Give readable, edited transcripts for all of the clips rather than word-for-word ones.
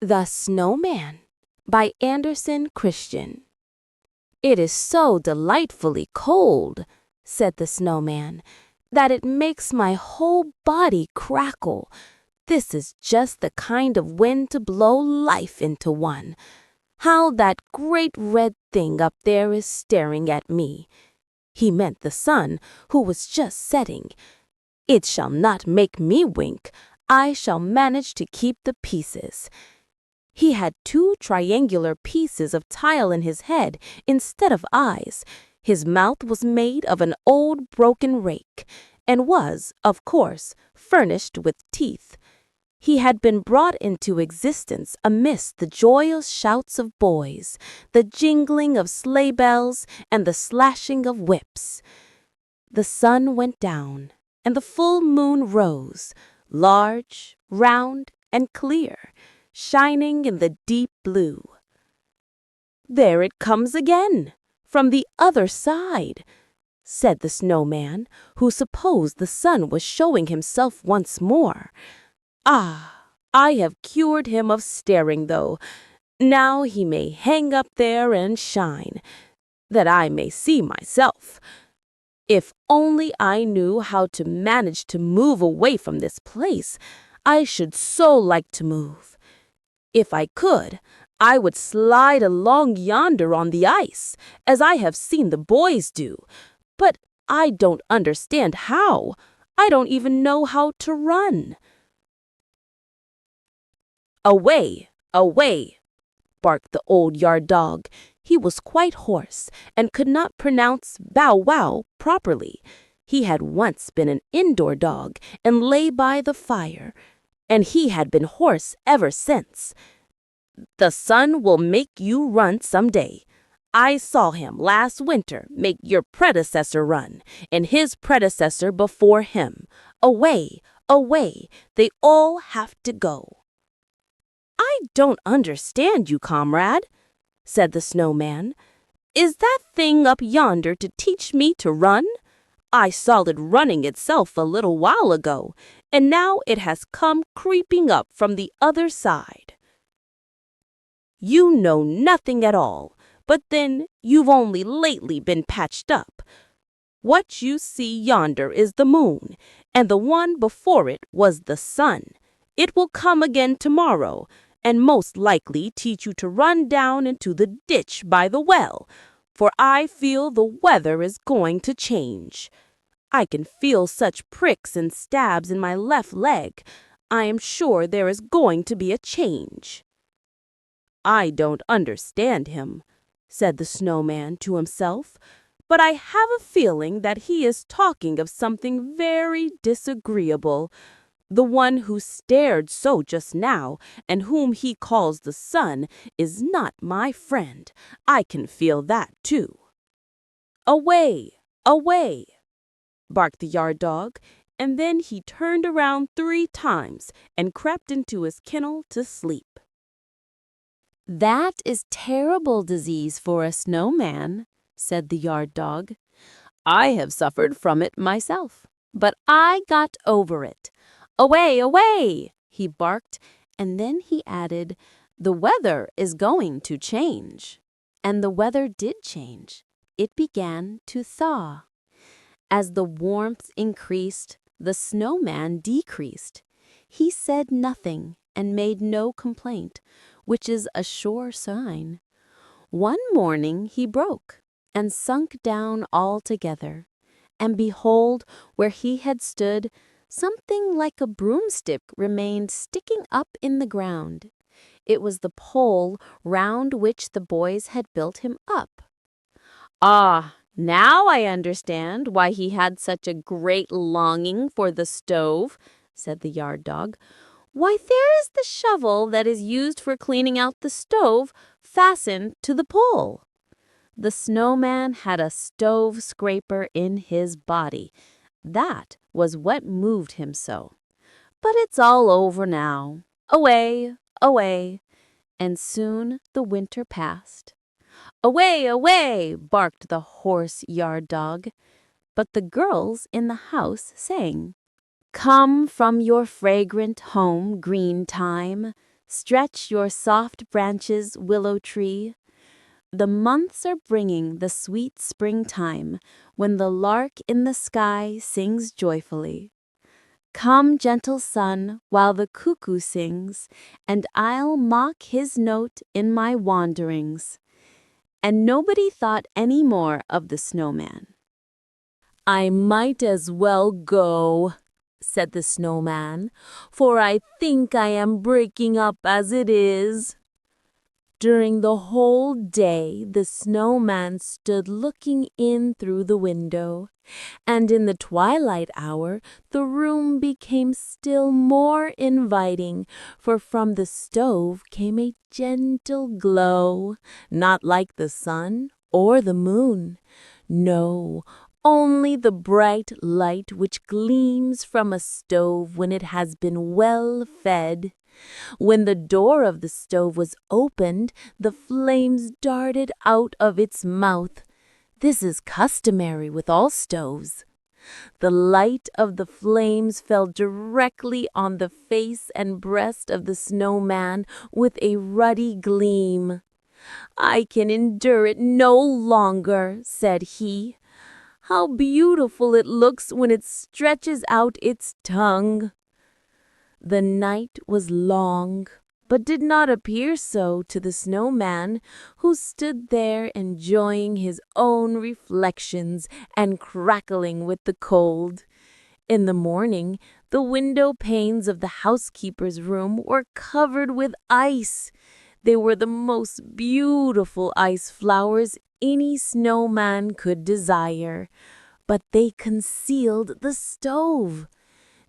The Snowman by Hans Christian. "It is so delightfully cold," said the Snowman, "that it makes my whole body crackle. This is just the kind of wind to blow life into one. How that great red thing up there is staring at me." He meant the sun, who was just setting. "It shall not make me wink. I shall manage to keep the pieces." He had 2 triangular pieces of tile in his head instead of eyes. His mouth was made of an old broken rake, and was, of course, furnished with teeth. He had been brought into existence amidst the joyous shouts of boys, the jingling of sleigh bells, and the slashing of whips. The sun went down, and the full moon rose, large, round, and clear, shining in the deep blue. "There it comes again, from the other side," said the Snowman, who supposed the sun was showing himself once more. "Ah, I have cured him of staring, though. Now he may hang up there and shine, that I may see myself. If only I knew how to manage to move away from this place, I should so like to move. If I could, I would slide along yonder on the ice, as I have seen the boys do. But I don't understand how. I don't even know how to run." "Away, away," barked the old yard dog. He was quite hoarse, and could not pronounce bow wow properly. He had once been an indoor dog, and lay by the fire, and he had been hoarse ever since. "The sun will make you run some day. I saw him last winter make your predecessor run, and his predecessor before him. Away, away, they all have to go." "I don't understand you, comrade," said the Snowman. "Is that thing up yonder to teach me to run? I saw it running itself a little while ago, and now it has come creeping up from the other side." "You know nothing at all, but then you've only lately been patched up. What you see yonder is the moon, and the one before it was the sun. It will come again tomorrow, and most likely teach you to run down into the ditch by the well, for I feel the weather is going to change. I can feel such pricks and stabs in my left leg. I am sure there is going to be a change." "I don't understand him," said the Snowman to himself, "but I have a feeling that he is talking of something very disagreeable. The one who stared so just now, and whom he calls the sun, is not my friend. I can feel that too." "Away, away," barked the yard dog, and then he turned around 3 times and crept into his kennel to sleep. "That is terrible disease for a snowman," said the yard dog. "I have suffered from it myself, but I got over it. Away, away," he barked, and then he added, "The weather is going to change." And the weather did change. It began to thaw. As the warmth increased, the Snowman decreased. He said nothing and made no complaint, which is a sure sign. One morning he broke and sunk down altogether, and behold, where he had stood, something like a broomstick remained sticking up in the ground. It was the pole round which the boys had built him up. "Ah, now I understand why he had such a great longing for the stove," said the yard dog. "Why, there is the shovel that is used for cleaning out the stove fastened to the pole." The Snowman had a stove scraper in his body. That was what moved him so. But it's all over now. Away, away. And soon the winter passed. "Away, away," barked the hoarse yard dog. But the girls in the house sang, "Come from your fragrant home, green thyme, Stretch your soft branches, willow tree. The months are bringing the sweet springtime, when the lark in the sky sings joyfully. Come, gentle sun, while the cuckoo sings, and I'll mock his note in my wanderings. And nobody thought any more of the snowman. I might as well go, said the snowman, for I think I am breaking up as it is. During the whole day, the snowman stood looking in through the window, and in the twilight hour, the room became still more inviting, for from the stove came a gentle glow, not like the sun or the moon. No, only the bright light which gleams from a stove when it has been well fed. When the door of the stove was opened, the flames darted out of its mouth. This is customary with all stoves. The light of the flames fell directly on the face and breast of the snowman with a ruddy gleam. I can endure it no longer, said he. How beautiful it looks when it stretches out its tongue. The night was long, but did not appear so to the snowman, who stood there enjoying his own reflections and crackling with the cold. In the morning, the window panes of the housekeeper's room were covered with ice. They were the most beautiful ice flowers any snowman could desire, but they concealed the stove.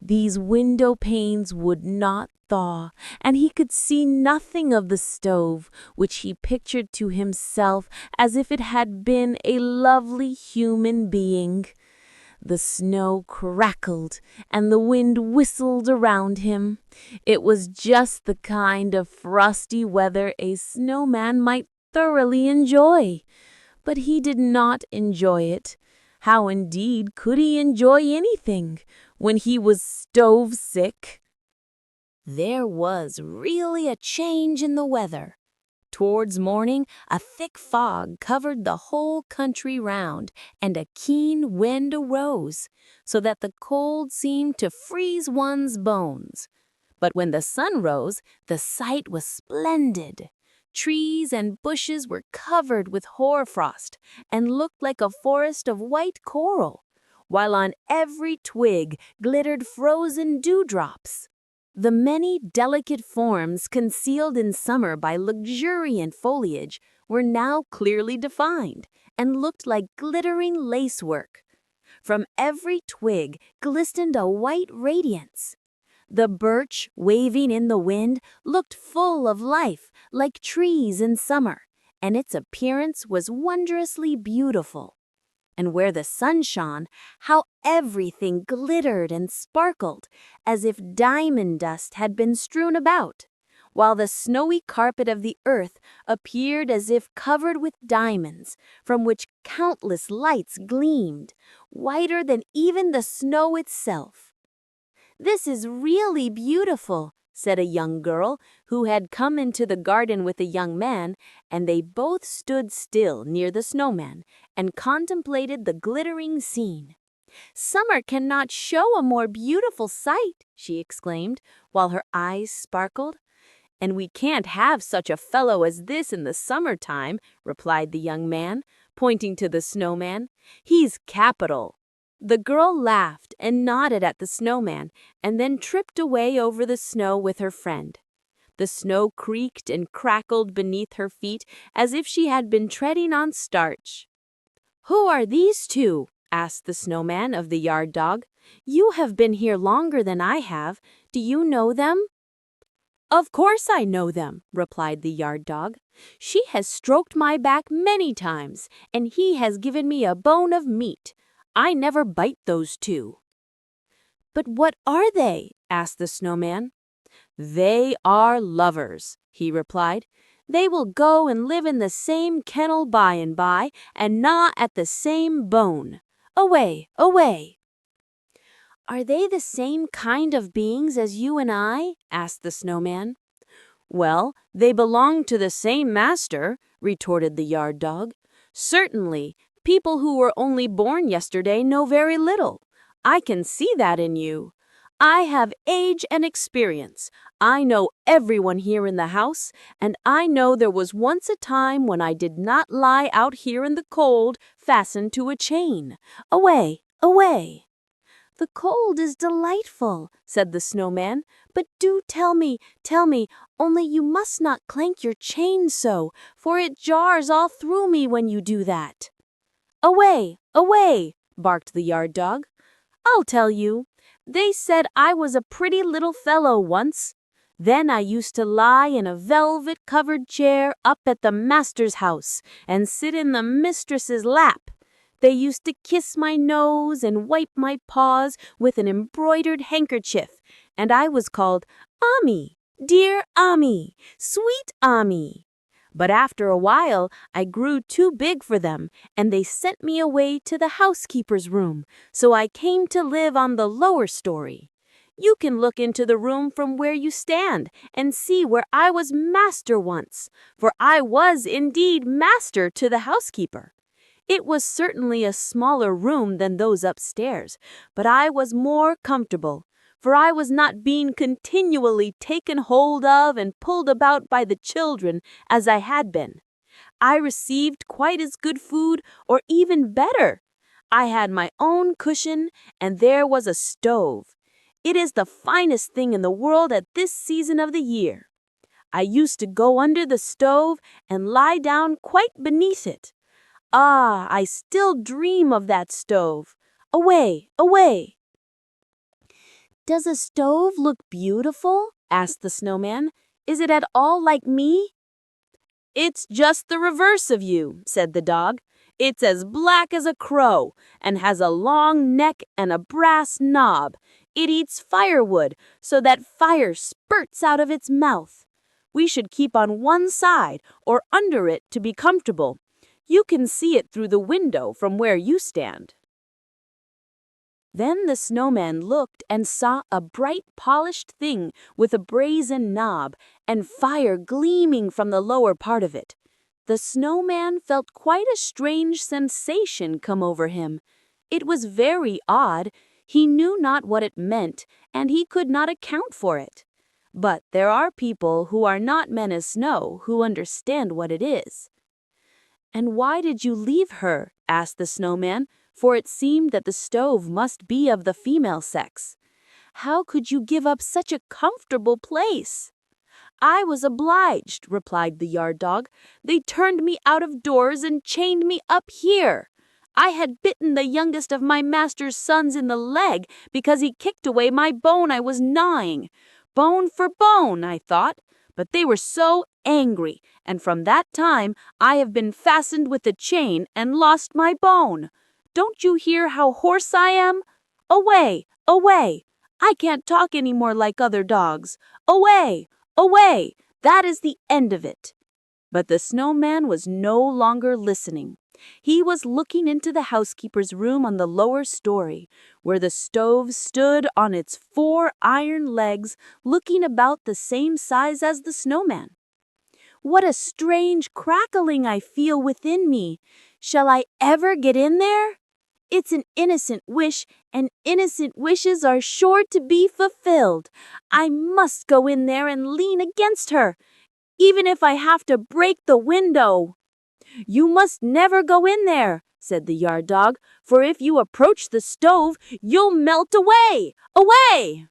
These window panes would not thaw, and he could see nothing of the stove, which he pictured to himself as if it had been a lovely human being. The snow crackled, and the wind whistled around him. It was just the kind of frosty weather a snowman might thoroughly enjoy. But he did not enjoy it. How indeed could he enjoy anything when he was stove sick? There was really a change in the weather. Towards morning, a thick fog covered the whole country round, and a keen wind arose, so that the cold seemed to freeze one's bones. But when the sun rose, the sight was splendid. Trees and bushes were covered with hoarfrost and looked like a forest of white coral, while on every twig glittered frozen dewdrops. The many delicate forms concealed in summer by luxuriant foliage were now clearly defined and looked like glittering lacework. From every twig glistened a white radiance. The birch, waving in the wind, looked full of life, like trees in summer, and its appearance was wondrously beautiful. And where the sun shone, how everything glittered and sparkled, as if diamond dust had been strewn about, while the snowy carpet of the earth appeared as if covered with diamonds, from which countless lights gleamed, whiter than even the snow itself. "This is really beautiful," said a young girl who had come into the garden with a young man, and they both stood still near the snowman and contemplated the glittering scene. "Summer cannot show a more beautiful sight," she exclaimed, while her eyes sparkled. "And we can't have such a fellow as this in the summertime," replied the young man, pointing to the snowman. "He's capital." The girl laughed and nodded at the snowman, and then tripped away over the snow with her friend. The snow creaked and crackled beneath her feet as if she had been treading on starch. "Who are these two?" asked the snowman of the yard dog. "You have been here longer than I have. Do you know them?" "Of course I know them," replied the yard dog. "She has stroked my back many times, and he has given me a bone of meat. I never bite those two." "But what are they?" asked the snowman. "They are lovers," he replied. "They will go and live in the same kennel by and by, and gnaw at the same bone. Away, away!" "Are they the same kind of beings as you and I?" asked the snowman. Well, they belong to the same master, retorted the yard dog. Certainly, people who were only born yesterday know very little. I can see that in you. I have age and experience. I know everyone here in the house, and I know there was once a time when I did not lie out here in the cold, fastened to a chain. Away, away. The cold is delightful, said the snowman, but do tell me, only you must not clank your chain so, for it jars all through me when you do that. Away, away, barked the yard dog. I'll tell you. They said I was a pretty little fellow once. Then I used to lie in a velvet-covered chair up at the master's house and sit in the mistress's lap. They used to kiss my nose and wipe my paws with an embroidered handkerchief, and I was called Ami, dear Ami, sweet Ami. But after a while, I grew too big for them, and they sent me away to the housekeeper's room, so I came to live on the lower story. You can look into the room from where you stand and see where I was master once, for I was indeed master to the housekeeper. It was certainly a smaller room than those upstairs, but I was more comfortable, for I was not being continually taken hold of and pulled about by the children as I had been. I received quite as good food, or even better. I had my own cushion, and there was a stove. It is the finest thing in the world at this season of the year. I used to go under the stove and lie down quite beneath it. Ah, I still dream of that stove. Away, away. Does a stove look beautiful? Asked the snowman. Is it at all like me? It's just the reverse of you, said the dog. It's as black as a crow and has a long neck and a brass knob. It eats firewood so that fire spurts out of its mouth. We should keep on one side or under it to be comfortable. You can see it through the window from where you stand. Then the snowman looked and saw a bright polished thing with a brazen knob and fire gleaming from the lower part of it. The snowman felt quite a strange sensation come over him. It was very odd. He knew not what it meant, and he could not account for it. But there are people who are not men as snow who understand what it is. And why did you leave her? Asked the snowman, for it seemed that the stove must be of the female sex. How could you give up such a comfortable place? I was obliged, replied the yard dog. They turned me out of doors and chained me up here. I had bitten the youngest of my master's sons in the leg because he kicked away my bone I was gnawing. Bone for bone, I thought. But they were so angry, and from that time I have been fastened with a chain and lost my bone. Don't you hear how hoarse I am? Away, away! I can't talk any more like other dogs. Away, away! That is the end of it. But the snowman was no longer listening. He was looking into the housekeeper's room on the lower story, where the stove stood on its 4 iron legs, looking about the same size as the snowman. What a strange crackling I feel within me! Shall I ever get in there? It's an innocent wish, and innocent wishes are sure to be fulfilled. I must go in there and lean against her, even if I have to break the window. You must never go in there, said the yard dog, for if you approach the stove, you'll melt away. Away!